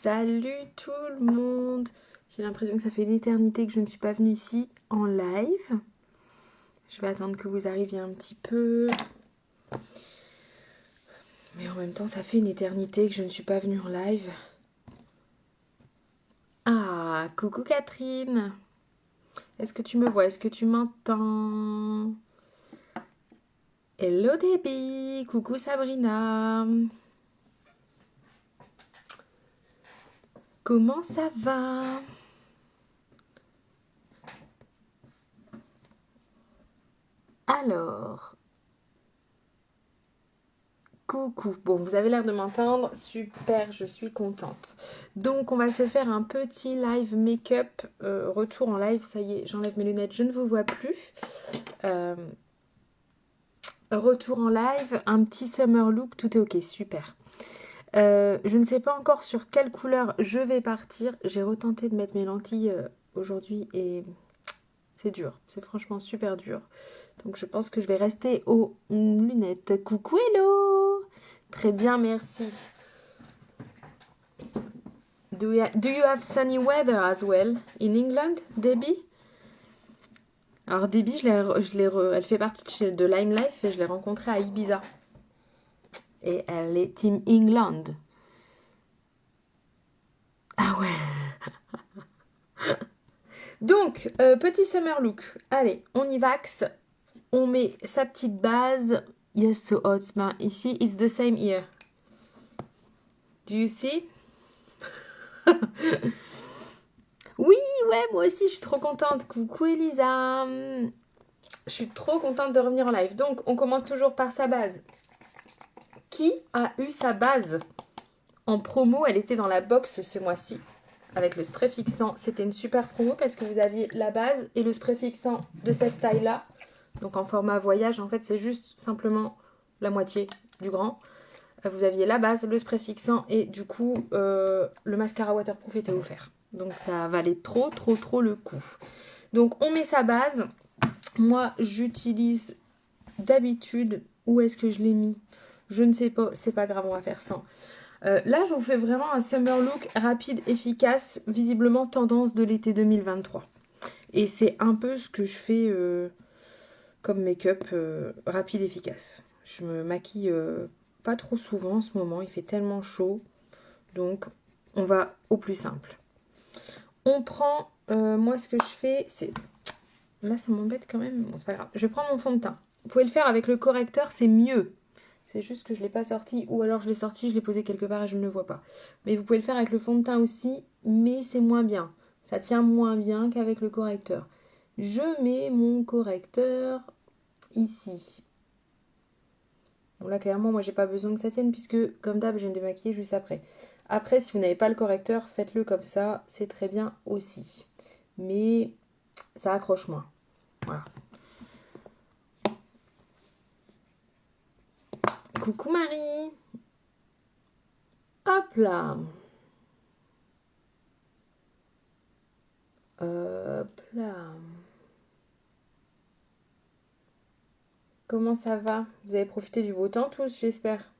Salut tout le monde. J'ai l'impression que ça fait une éternité que je ne suis pas venue ici en live. Je vais attendre que vous arriviez un petit peu. Mais en même temps, ça fait une éternité que je ne suis pas venue en live. Ah, coucou Catherine. Est-ce que tu me vois? Est-ce que tu m'entends? Hello Debbie. Coucou Sabrina. Comment ça va? Alors, coucou. Bon, vous avez l'air de m'entendre. Super, je suis contente. Donc, on va se faire un petit live make-up. Retour en live, ça y est, j'enlève mes lunettes, je ne vous vois plus. Retour en live, un petit summer look, tout est ok, super. Je ne sais pas encore sur quelle couleur je vais partir. J'ai retenté de mettre mes lentilles aujourd'hui et c'est dur. C'est franchement super dur. Donc, je pense que je vais rester aux lunettes. Coucou, hello! Très bien, merci. Do you have sunny weather as well in England, Debbie? Alors Debbie, elle fait partie de Lime Life et je l'ai rencontrée à Ibiza. Et elle est Team England. Ah ouais. Donc, petit summer look. Allez, on y vaxe. On met sa petite base. Yes, so hot, man. Ici, it's the same here. Do you see? Oui, ouais, moi aussi, je suis trop contente. Coucou Elisa. Je suis trop contente de revenir en live. Donc, on commence toujours par sa base. Qui a eu sa base en promo? Elle était dans la box ce mois-ci avec le spray fixant. C'était une super promo parce que vous aviez la base et le spray fixant de cette taille-là. Donc, en format voyage, en fait, c'est juste simplement la moitié du grand. Vous aviez la base, le spray fixant et du coup, le mascara waterproof était offert. Donc, ça valait trop le coup. Donc, on met sa base. Moi, j'utilise d'habitude, où est-ce que je l'ai mis? Je ne sais pas, c'est pas grave, on va faire sans. Là, je vous fais vraiment un summer look rapide, efficace, visiblement tendance de l'été 2023. Et c'est un peu ce que je fais comme make-up rapide, efficace. Je me maquille pas trop souvent en ce moment, il fait tellement chaud. Donc, on va au plus simple. On prend, moi ce que je fais, c'est... Là, ça m'embête quand même, bon, c'est pas grave. Je prends mon fond de teint. Vous pouvez le faire avec le correcteur, c'est mieux. C'est juste que je ne l'ai pas sorti, ou alors je l'ai sorti, je l'ai posé quelque part et je ne le vois pas. Mais vous pouvez le faire avec le fond de teint aussi, mais c'est moins bien. Ça tient moins bien qu'avec le correcteur. Je mets mon correcteur ici. Bon là, clairement, moi, j'ai pas besoin que ça tienne, puisque, comme d'hab, je vais me démaquiller juste après. Après, si vous n'avez pas le correcteur, faites-le comme ça, c'est très bien aussi. Mais ça accroche moins. Voilà. Coucou Marie. Hop là. Hop là. Comment ça va? Vous avez profité du beau temps tous, j'espère.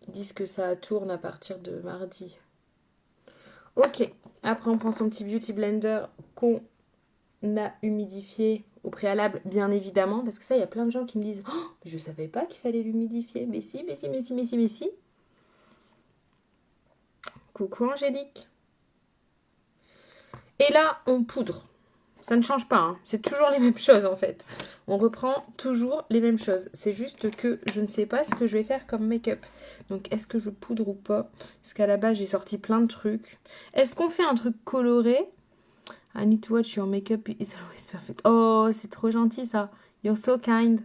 Ils disent que ça tourne à partir de mardi. Ok. Après, on prend son petit beauty blender qu'on a humidifié au préalable, bien évidemment. Parce que ça, il y a plein de gens qui me disent « Oh, je savais pas qu'il fallait l'humidifier. » Mais si, mais si, mais si, mais si, mais si. Coucou Angélique. Et là, on poudre. Ça ne change pas, hein. C'est toujours les mêmes choses en fait. On reprend toujours les mêmes choses. C'est juste que je ne sais pas ce que je vais faire comme make-up. Donc est-ce que je poudre ou pas? Parce qu'à la base j'ai sorti plein de trucs. Est-ce qu'on fait un truc coloré? I need to watch your makeup is always perfect. Oh, c'est trop gentil ça. You're so kind.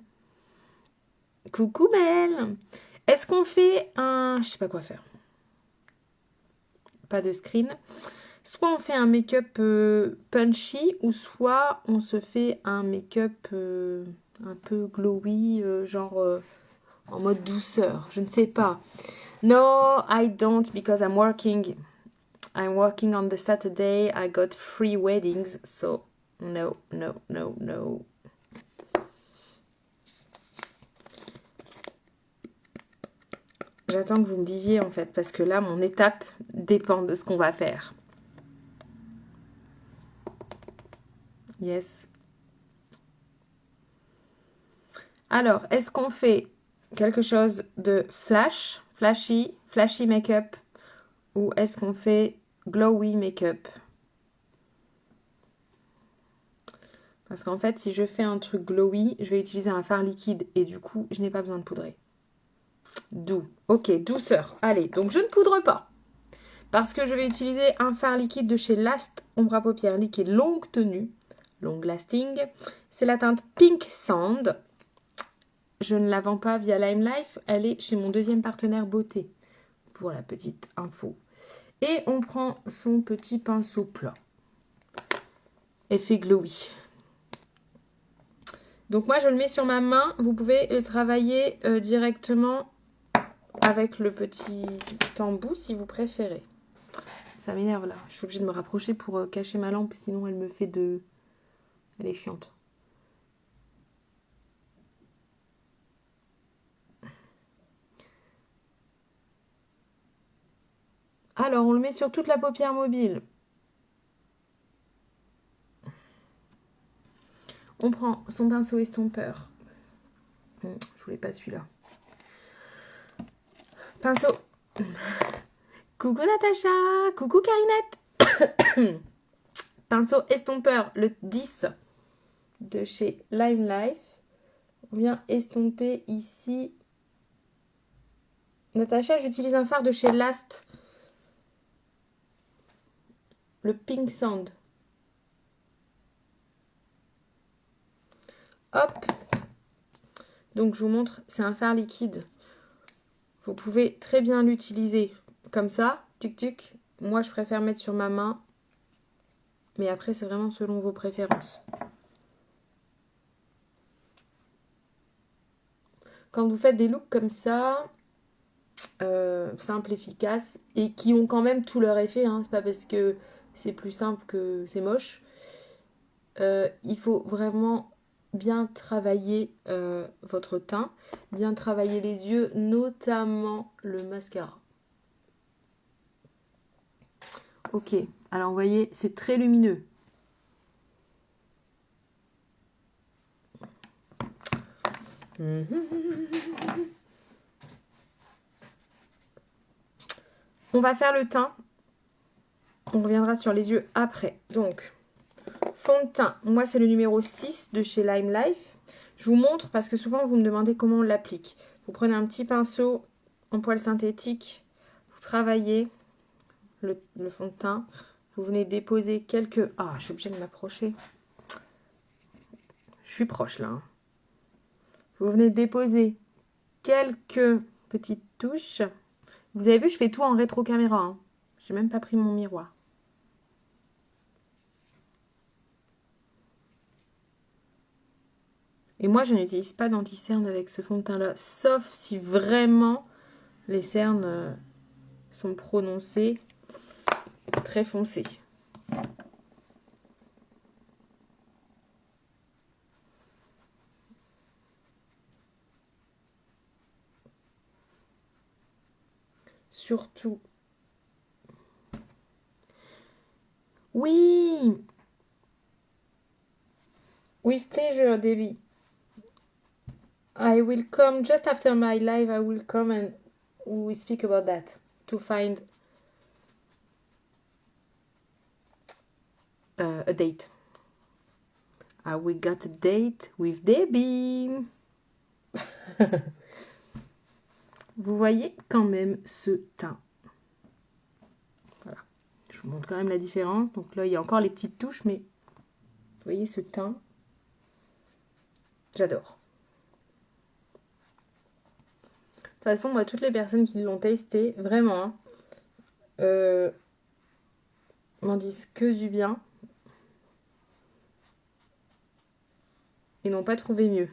Coucou Belle. Est-ce qu'on fait un... Je sais pas quoi faire. Pas de screen. Soit on fait un make-up punchy, ou soit on se fait un make-up un peu glowy, genre en mode douceur. Je ne sais pas. No, I don't, because I'm working. I'm working on the Saturday. I got 3 weddings, so no, no, no, no. J'attends que vous me disiez en fait, parce que là, mon étape dépend de ce qu'on va faire. Yes. Alors, est-ce qu'on fait quelque chose de flashy make-up, ou est-ce qu'on fait glowy make-up? Parce qu'en fait, si je fais un truc glowy, je vais utiliser un fard liquide et du coup, je n'ai pas besoin de poudrer. Doux. Ok, douceur. Allez, donc je ne poudre pas. Parce que je vais utiliser un fard liquide de chez Last Ombre à paupières liquide longue tenue, long lasting. C'est la teinte Pink Sand. Je ne la vends pas via Lime Life. Elle est chez mon deuxième partenaire beauté, pour la petite info. Et on prend son petit pinceau plat. Effet glowy. Donc moi, je le mets sur ma main. Vous pouvez le travailler directement avec le petit embout si vous préférez. Ça m'énerve là. Je suis obligée de me rapprocher pour cacher ma lampe, sinon elle me fait de... Elle est chiante. Alors, on le met sur toute la paupière mobile. On prend son pinceau estompeur. Je voulais pas celui-là. Pinceau. Coucou Natacha. Coucou Carinette. Pinceau estompeur, le 10 de chez Lime Life. On vient estomper ici. Natacha, j'utilise un fard de chez Last. Le Pink Sand. Hop. Donc, je vous montre, c'est un fard liquide. Vous pouvez très bien l'utiliser comme ça, tuc tuc. Moi, je préfère mettre sur ma main. Mais après, c'est vraiment selon vos préférences. Quand vous faites des looks comme ça, simples, efficaces, et qui ont quand même tout leur effet, hein, c'est pas parce que c'est plus simple que c'est moche. Il faut vraiment bien travailler votre teint, bien travailler les yeux, notamment le mascara. Ok, alors vous voyez, c'est très lumineux. On va faire le teint. On reviendra sur les yeux après. Donc, fond de teint. Moi, c'est le numéro 6 de chez Lime Life. Je vous montre parce que souvent, vous me demandez comment on l'applique. Vous prenez un petit pinceau en poil synthétique. Vous travaillez le fond de teint. Vous venez déposer quelques... Ah, je suis obligée de m'approcher. Je suis proche, là. Hein. Vous venez déposer quelques petites touches. Vous avez vu, je fais tout en rétro-caméra. Hein. J'ai même pas pris mon miroir. Et moi, je n'utilise pas d'anti-cerne avec ce fond de teint-là, sauf si vraiment les cernes sont prononcées, très foncées. Surtout. Oui! With pleasure, Debbie. I will come just after my live. I will come and we speak about that to find a date. We got a date with Debbie. Vous voyez quand même ce teint. Voilà. Je vous montre quand même la différence. Donc là, il y a encore les petites touches, mais vous voyez ce teint. J'adore. De toute façon, moi, toutes les personnes qui l'ont testé, vraiment, m'en disent que du bien. Ils n'ont pas trouvé mieux.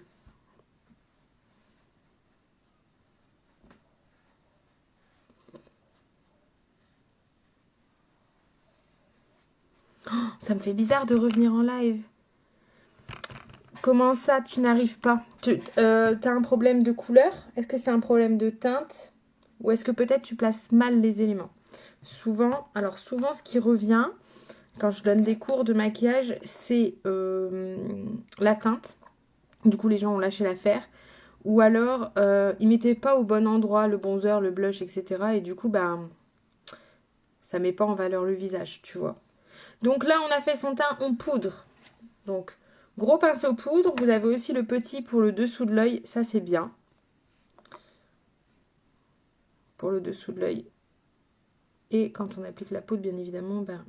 Oh, ça me fait bizarre de revenir en live. Comment ça, tu n'arrives pas? T'as un problème de couleur? Est-ce que c'est un problème de teinte? Ou est-ce que peut-être tu places mal les éléments? Souvent, ce qui revient quand je donne des cours de maquillage, c'est la teinte. Du coup, les gens ont lâché l'affaire. Ou alors, ils mettaient pas au bon endroit le bronzer, le blush, etc. Et du coup, bah, ça met pas en valeur le visage, tu vois. Donc là, on a fait son teint en poudre. Donc, gros pinceau poudre. Vous avez aussi le petit pour le dessous de l'œil. Ça, c'est bien. Pour le dessous de l'œil. Et quand on applique la poudre, bien évidemment, ben,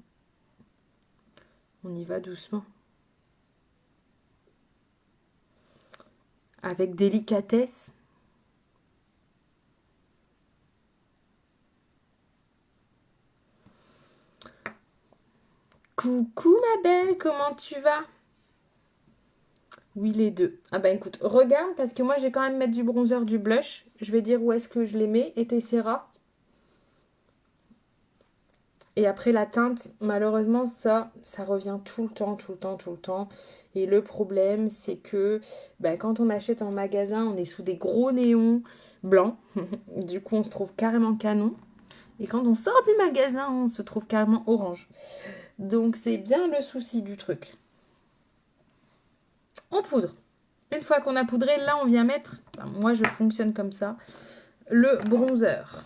on y va doucement. Avec délicatesse. Coucou ma belle, comment tu vas? Oui, les deux. Ah bah écoute, regarde, parce que moi, je vais quand même mettre du bronzer, du blush. Je vais dire où est-ce que je les mets et t'essaieras. Et après, la teinte, malheureusement, ça revient tout le temps, tout le temps, tout le temps. Et le problème, c'est que bah, quand on achète en magasin, on est sous des gros néons blancs. Du coup, on se trouve carrément canon. Et quand on sort du magasin, on se trouve carrément orange. Donc, c'est bien le souci du truc. On poudre. Une fois qu'on a poudré, là, on vient mettre, enfin, moi, je fonctionne comme ça, le bronzer.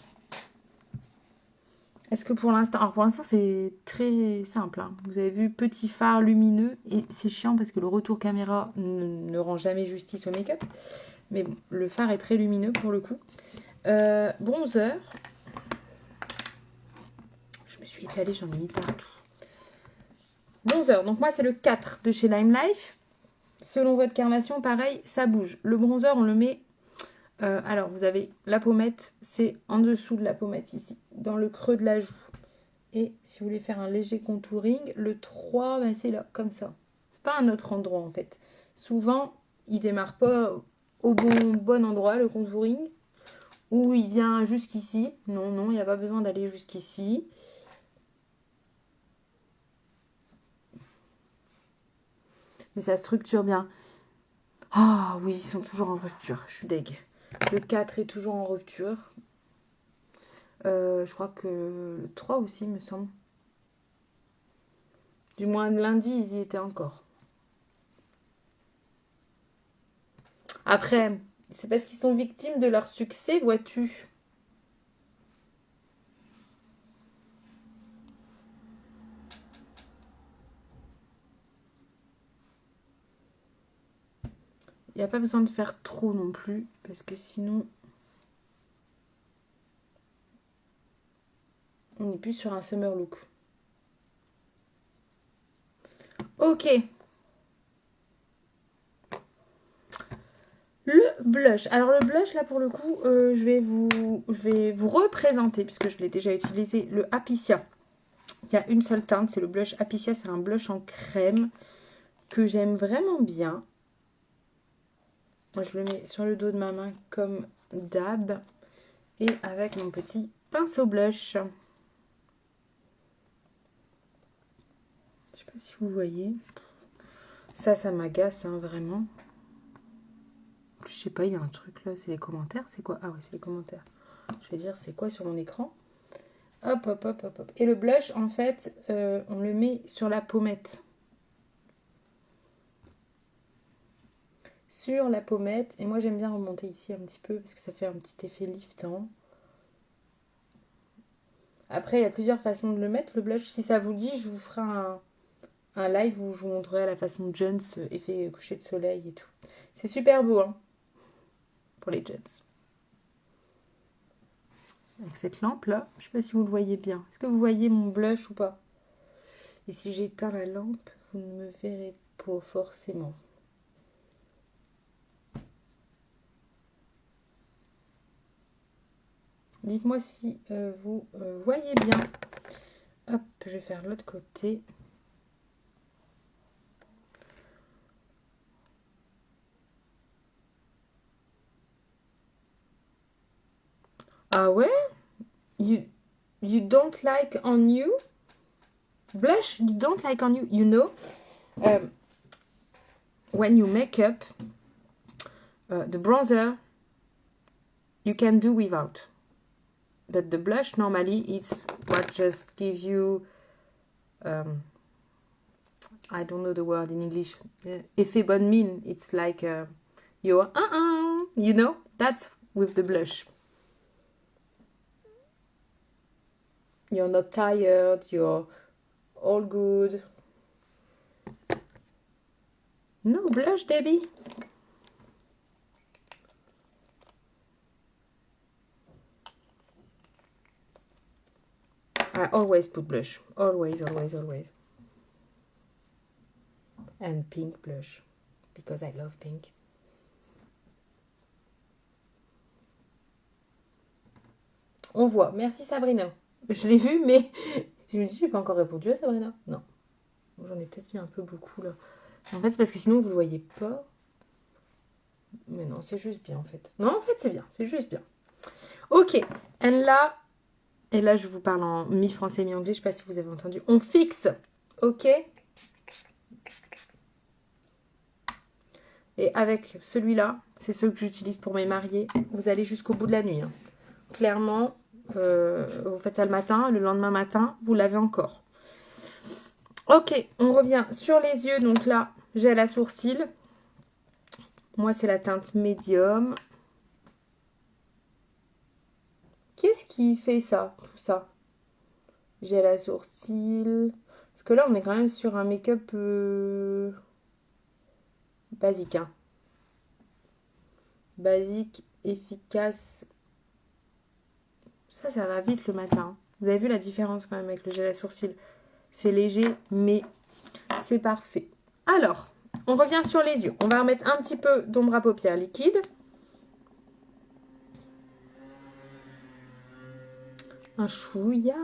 Est-ce que pour l'instant... Alors, pour l'instant, c'est très simple. Hein. Vous avez vu, petit phare lumineux. Et c'est chiant parce que le retour caméra ne rend jamais justice au make-up. Mais bon, le phare est très lumineux pour le coup. Bronzer. Je me suis étalée, j'en ai mis partout. Bronzer. Donc, moi, c'est le 4 de chez Lime Life. Selon votre carnation, pareil, ça bouge. Le bronzer, on le met... alors, vous avez la pommette, c'est en dessous de la pommette ici, dans le creux de la joue. Et si vous voulez faire un léger contouring, le 3, ben c'est là, comme ça. C'est pas un autre endroit, en fait. Souvent, il démarre pas au bon endroit, le contouring, ou il vient jusqu'ici. Non, non, il n'y a pas besoin d'aller jusqu'ici. Mais ça structure bien. Ah oui, ils sont toujours en rupture. Je suis deg. Le 4 est toujours en rupture. Je crois que le 3 aussi, me semble. Du moins, lundi, ils y étaient encore. Après, c'est parce qu'ils sont victimes de leur succès, vois-tu. Il n'y a pas besoin de faire trop non plus, parce que sinon, on n'est plus sur un summer look. Ok. Le blush. Alors le blush, là pour le coup, je vais vous représenter, puisque je l'ai déjà utilisé, le Apicia. Il y a une seule teinte, c'est le blush Apicia. C'est un blush en crème que j'aime vraiment bien. Je le mets sur le dos de ma main comme d'hab. Et avec mon petit pinceau blush. Je sais pas si vous voyez. Ça m'agace, hein, vraiment. Je sais pas, il y a un truc là, c'est les commentaires. C'est quoi? Ah ouais, c'est les commentaires. Je vais dire, c'est quoi sur mon écran? Hop, hop, hop, hop, hop. Et le blush, en fait, on le met sur la pommette. Sur la pommette. Et moi, j'aime bien remonter ici un petit peu parce que ça fait un petit effet liftant. Après, il y a plusieurs façons de le mettre, le blush. Si ça vous dit, je vous ferai un live où je vous montrerai à la façon Jones, effet coucher de soleil et tout. C'est super beau, hein, pour les Jones. Avec cette lampe-là, je ne sais pas si vous le voyez bien. Est-ce que vous voyez mon blush ou pas? Et si j'éteins la lampe, vous ne me verrez pas forcément. Dites-moi si vous voyez bien. Hop, je vais faire l'autre côté. Ah ouais? You don't like on you? Blush, you don't like on you. You know, when you make up, the bronzer, you can do without. But the blush normally it's what just give you I don't know the word in English. Effet bonne mine. It's like you're you know, that's with the blush. You're not tired, you're all good. No blush, Debbie. I always put blush. Always, always, always. And pink blush. Because I love pink. On voit. Merci Sabrina. Je l'ai vu, mais je me dis, je n'ai pas encore répondu à Sabrina. Non. J'en ai peut-être mis un peu beaucoup là. En fait, c'est parce que sinon, vous ne le voyez pas. Mais non, c'est juste bien en fait. Non, en fait, c'est bien. C'est juste bien. Ok. Et là, je vous parle en mi-français, mi-anglais. Je ne sais pas si vous avez entendu. On fixe. Ok. Et avec celui-là, c'est ceux que j'utilise pour mes mariés. Vous allez jusqu'au bout de la nuit. Hein. Clairement, vous faites ça le matin. Le lendemain matin, vous l'avez encore. Ok, on revient sur les yeux. Donc là, gel à sourcils. Moi, c'est la teinte médium. Qu'est-ce qui fait ça, tout ça? Gel à sourcils. Parce que là, on est quand même sur un make-up basique. Hein. Basique, efficace. Ça va vite le matin. Vous avez vu la différence quand même avec le gel à sourcils. C'est léger, mais c'est parfait. Alors, on revient sur les yeux. On va remettre un petit peu d'ombre à paupières liquide. Un chouïa.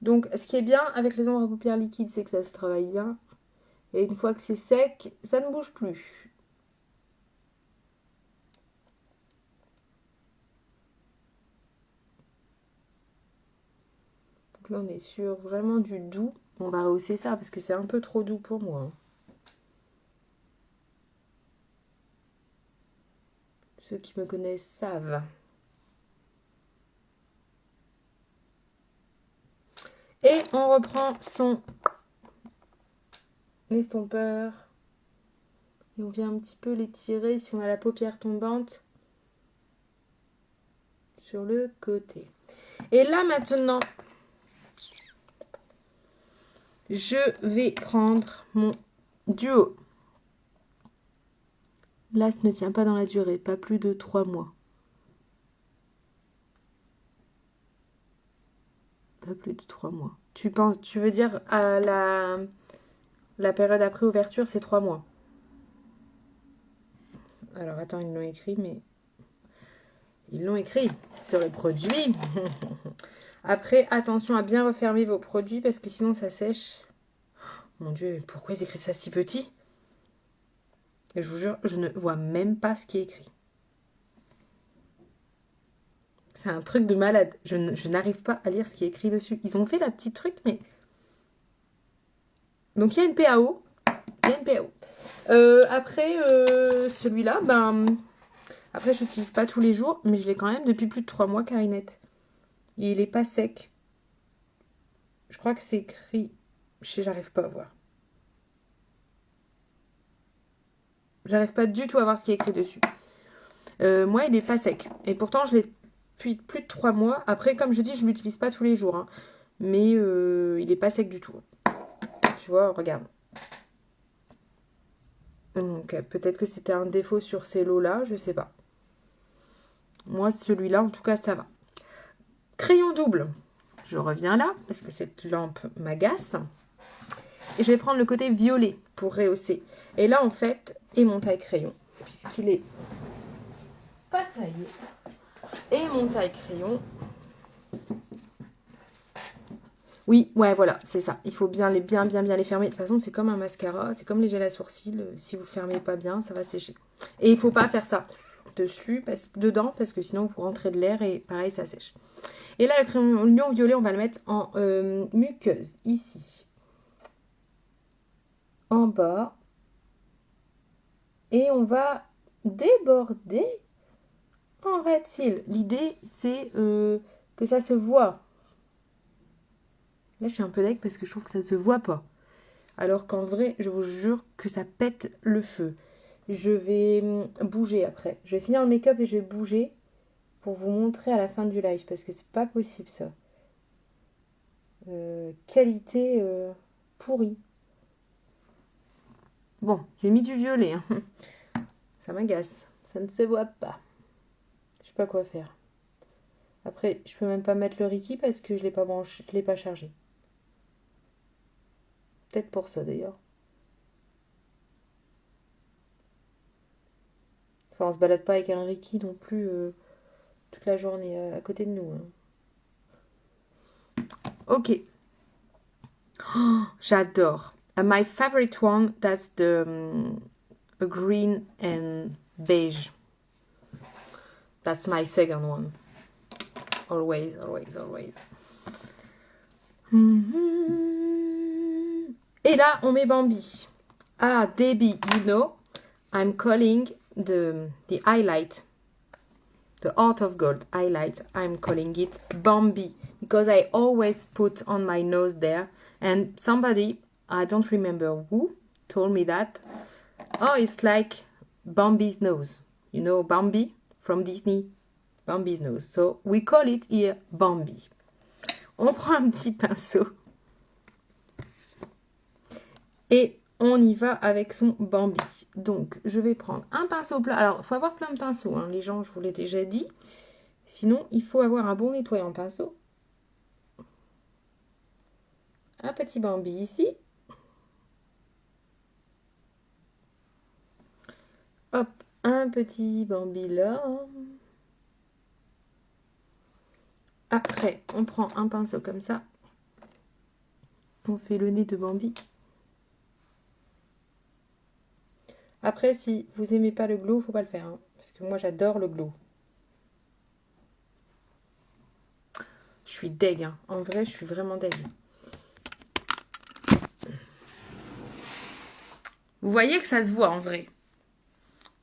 Donc, ce qui est bien avec les ombres à paupières liquides, c'est que ça se travaille bien. Et une fois que c'est sec, ça ne bouge plus. Donc là, on est sur vraiment du doux. On va rehausser ça parce que c'est un peu trop doux pour moi. Ceux qui me connaissent savent. Et on reprend son estompeur. Et on vient un petit peu l'étirer si on a la paupière tombante sur le côté. Et là maintenant, je vais prendre mon duo. Là, ce ne tient pas dans la durée, pas plus de 3 mois. Pas plus de 3 mois. Tu veux dire à la période après ouverture, c'est 3 mois. Alors attends, ils l'ont écrit, mais ils l'ont écrit sur les produits. Après, attention à bien refermer vos produits parce que sinon ça sèche. Mon Dieu, pourquoi ils écrivent ça si petit? Et je vous jure, je ne vois même pas ce qui est écrit. C'est un truc de malade. Je n'arrive pas à lire ce qui est écrit dessus. Ils ont fait la petite truc, mais... Donc, il y a une PAO. Après, celui-là, Après, je n'utilise pas tous les jours, mais je l'ai quand même depuis plus de 3 mois, Carinette. Et il n'est pas sec. Je crois que c'est écrit... J'arrive pas à voir. J'arrive pas du tout à voir ce qui est écrit dessus. Moi, il n'est pas sec. Et pourtant, je l'ai depuis plus de 3 mois. Après, comme je dis, je ne l'utilise pas tous les jours. Hein. Mais il n'est pas sec du tout. Tu vois, regarde. Donc, peut-être que c'était un défaut sur ces lots-là. Je sais pas. Moi, celui-là, en tout cas, ça va. Crayon double. Je reviens là, parce que cette lampe m'agace. Et je vais prendre le côté violet pour rehausser. Et là, en fait, et mon taille-crayon, puisqu'il est pas taillé. Et mon taille-crayon. Oui, ouais, voilà, c'est ça. Il faut bien les fermer. De toute façon, c'est comme un mascara, c'est comme les gels à sourcils. Si vous ne fermez pas bien, ça va sécher. Et il ne faut pas faire ça dedans, parce que sinon, vous rentrez de l'air et pareil, ça sèche. Et là, le crayon lion violet, on va le mettre en muqueuse, ici. En bas. Et on va déborder en red seal. L'idée, c'est que ça se voit. Là, je suis un peu deg parce que je trouve que ça ne se voit pas. Alors qu'en vrai, je vous jure que ça pète le feu. Je vais bouger après. Je vais finir le make-up et je vais bouger pour vous montrer à la fin du live parce que c'est pas possible ça. Qualité pourrie. Bon, j'ai mis du violet. Hein. Ça m'agace. Ça ne se voit pas. Je sais pas quoi faire. Après, je peux même pas mettre le Ricky parce que je l'ai pas branché, je l'ai pas chargé. Peut-être pour ça d'ailleurs. Enfin, on se balade pas avec un Ricky non plus toute la journée à côté de nous. Hein. Ok. Oh, j'adore. My favorite one, that's the green and beige. That's my second one. Always, always, always. Et là, on met Bambi. Ah, Debbie, you know, I'm calling the highlight, the Heart of Gold highlight, I'm calling it Bambi. Because I always put on my nose there. And somebody, I don't remember who, told me that, oh, it's like Bambi's nose. You know Bambi from Disney? Bambi's nose. So we call it here Bambi. On prend un petit pinceau. Et on y va avec son Bambi. Donc, je vais prendre un pinceau plat. Alors, il faut avoir plein de pinceaux. Hein. Les gens, je vous l'ai déjà dit. Sinon, il faut avoir un bon nettoyant pinceau. Un petit Bambi ici. Hop, un petit Bambi là. Après, on prend un pinceau comme ça. On fait le nez de Bambi. Après, si vous aimez pas le glow, faut pas le faire. Hein, parce que moi, j'adore le glow. Je suis deg. Hein. En vrai, je suis vraiment deg. Vous voyez que ça se voit en vrai.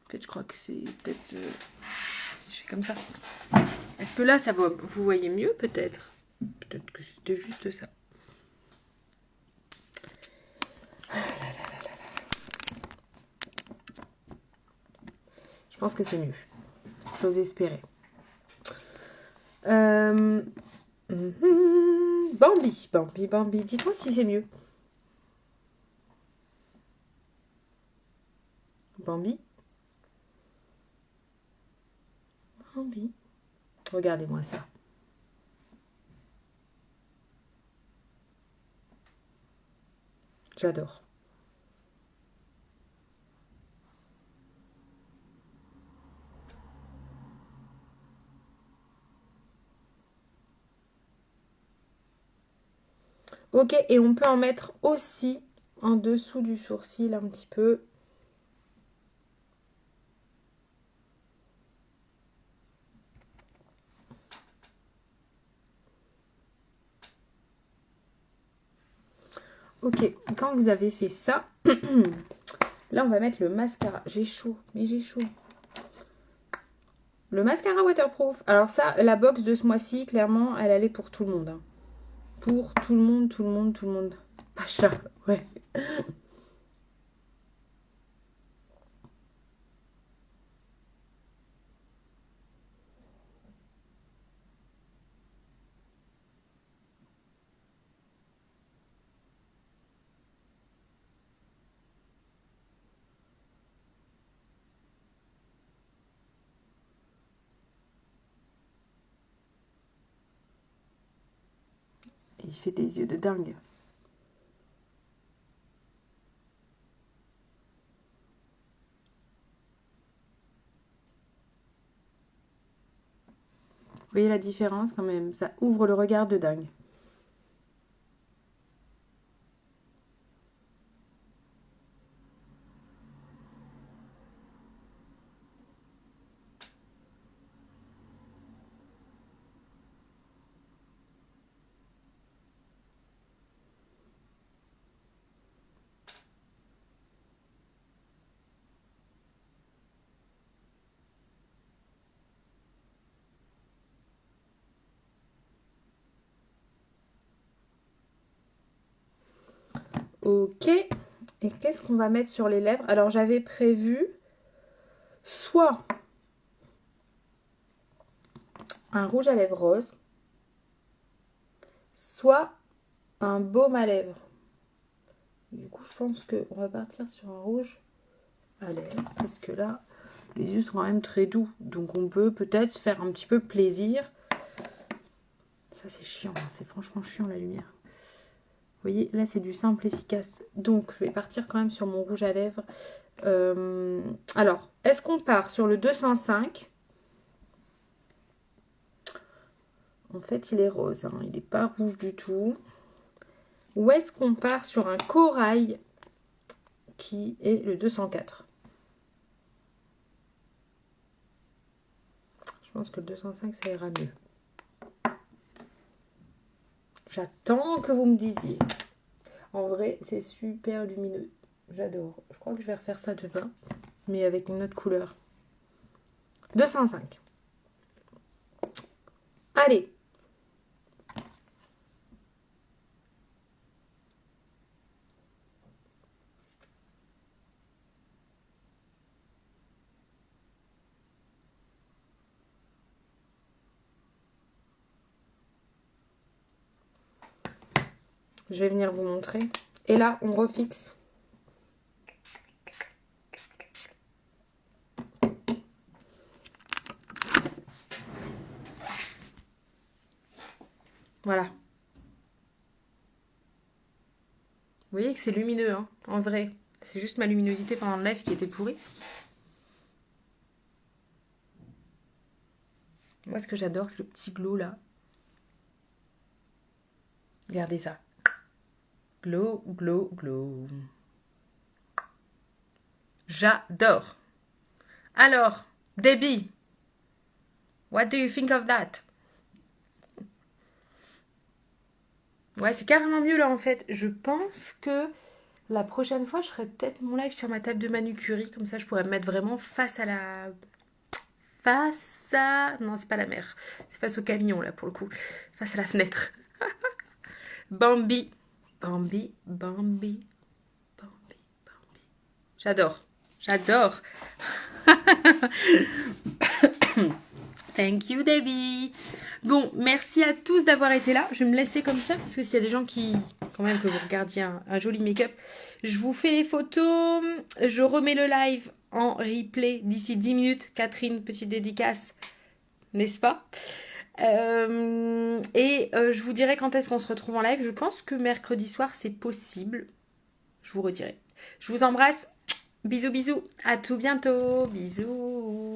En fait, je crois que c'est peut-être... si je fais comme ça. Est-ce que là, ça va, vous voyez mieux peut-être? Peut-être que c'était juste ça. Je pense que c'est mieux. J'ose espérer. Bambi, Bambi, Bambi. Dites-moi si c'est mieux. Bambi. Bambi. Regardez-moi ça. J'adore. Ok, et on peut en mettre aussi en dessous du sourcil un petit peu. Ok, quand vous avez fait ça, là on va mettre le mascara. J'ai chaud, mais j'ai chaud. Le mascara waterproof. Alors ça, la box de ce mois-ci, clairement, elle allait pour tout le monde. Hein. Pour tout le monde, tout le monde, tout le monde. Pacha, ouais. Il fait des yeux de dingue. Vous voyez la différence quand même? Ça ouvre le regard de dingue. Ok. Et qu'est-ce qu'on va mettre sur les lèvres? Alors, j'avais prévu soit un rouge à lèvres rose, soit un baume à lèvres. Du coup, je pense qu'on va partir sur un rouge à lèvres, parce que là, les yeux sont quand même très doux. Donc, on peut peut-être se faire un petit peu plaisir. Ça, c'est chiant, hein. C'est franchement chiant, la lumière. Vous voyez, là, c'est du simple efficace. Donc, je vais partir quand même sur mon rouge à lèvres. Alors, est-ce qu'on part sur le 205? En fait, il est rose, hein. Il n'est pas rouge du tout. Ou est-ce qu'on part sur un corail qui est le 204? Je pense que le 205, ça ira mieux. J'attends que vous me disiez. En vrai, c'est super lumineux. J'adore. Je crois que je vais refaire ça demain, mais avec une autre couleur. 205. Allez. Je vais venir vous montrer. Et là, on refixe. Voilà. Vous voyez que c'est lumineux, hein, en vrai. C'est juste ma luminosité pendant le live qui était pourrie. Moi, ce que j'adore, c'est le petit glow, là. Regardez ça. Glow, glow, glow. J'adore. Alors, Debbie, what do you think of that? Ouais, c'est carrément mieux là en fait. Je pense que la prochaine fois, je ferai peut-être mon live sur ma table de manucurie. Comme ça, je pourrais me mettre vraiment face à la... Face à... Non, c'est pas la mer. C'est face au camion là pour le coup. Face à la fenêtre. Bambi. Bambi, Bambi. Bambi, Bambi. J'adore. J'adore. Thank you, Debbie. Bon, merci à tous d'avoir été là. Je vais me laisser comme ça parce que s'il y a des gens qui, quand même, que vous regardiez un joli make-up, je vous fais les photos. Je remets le live en replay d'ici 10 minutes. Catherine, petite dédicace, n'est-ce pas? Je vous dirai quand est-ce qu'on se retrouve en live. Je pense que mercredi soir, c'est possible. Je vous redirai. Je vous embrasse. Bisous, bisous. À tout bientôt. Bisous.